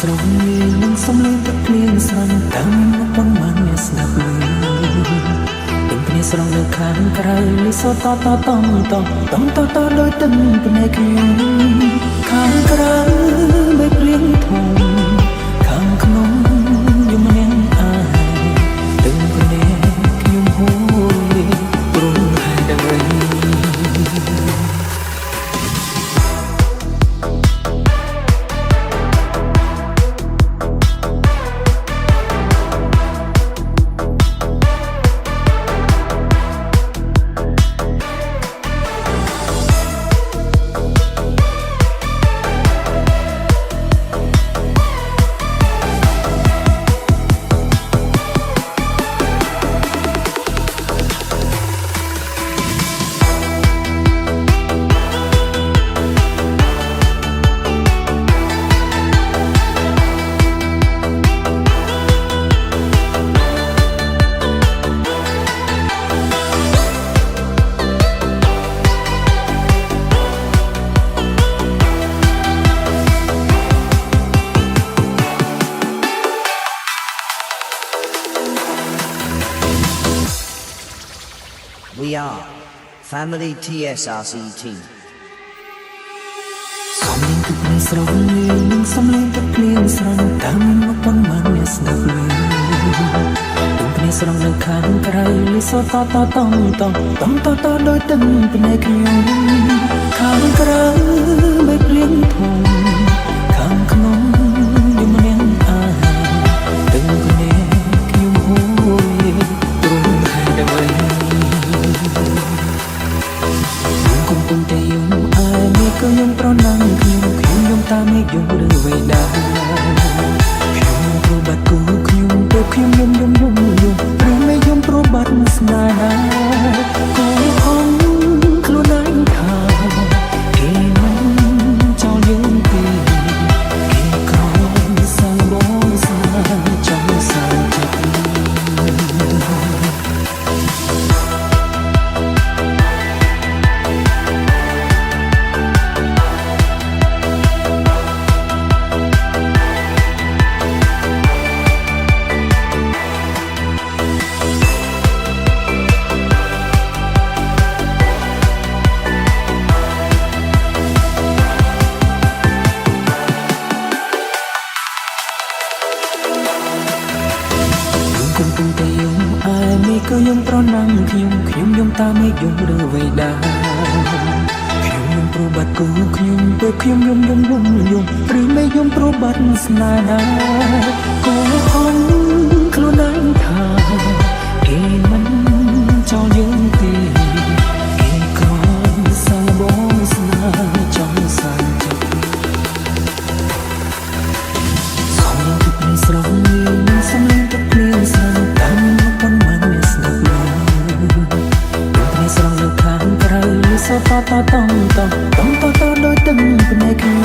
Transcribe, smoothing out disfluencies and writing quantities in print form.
ស្រងនឹងសំឡេងទឹកភ្លៀងស្រន់តាមប៉ុន្មានអ្នកស្ដាប់លឺទាំងគ្នាស្រងនៅខាងក្រៅលិសតតតដោយទឹកភ្នែកខ្ញុំខាងក្រៅមេភ្លៀងធំខាងក្នុងយំនាងអាយទាំងភ្នែកខ្ញុំហូរព្រោះហើយដើម្បី We are Family TSRC Team. សំឡេងទឹកភ្លៀងស្រងនឹងសំឡេងទឹកភ្លៀងស្រន់តាមប៉ុន្មានអ្នកស្ដាប់លឺទាំងគ្នាស្រងនៅខាងក្រៅលិសតតដោយទឹកភ្នែកខ្ញុំខាងក្រៅមេភ្លៀងធំខាងក្នុងយំនាងអាយទាំងភ្នែកខ្ញុំហូរព្រោះហើយដើម្បី កំពុងតែយំអើមេក៏យំប្រណាំងខ្ញុំយំតាមមេឃយំឬវេដាខ្ញុំព្រោះបាត់គូខ្ញុំព្រោះខ្ញុំយំព្រោះមេយំព្រោះបាត់ស្នេហាគូអងខ្លួនឯងថាគេមិនចោលយើងទេគេក្រំសាំបងស្នេហាចង់សាំចិត្ត កំពុងតែយំអើមេក៏យំប្រណាំងខ្ញុំយំតាមមេឃយំឬវេដាខ្ញុំយំព្រោះបាត់គូខ្ញុំព្រោះខ្ញុំយំឬមេយំព្រោះបាត់ស្នេហាគូអងខ្លួនឯងថាគេមិនចោលយើងទេគេក្រំសាំបងស្នេហាចង់សាំចិត្ត សំឡេងទឹកភ្លៀងស្រងនឹងសំឡេងទឹកភ្លៀងស្រន់តាមប៉ុន្មានអ្នកស្ដាប់លឺទាំងគ្នាស្រងនៅខាងក្រៅលិសតតដោយទឹកភ្នែកខ្ញុំ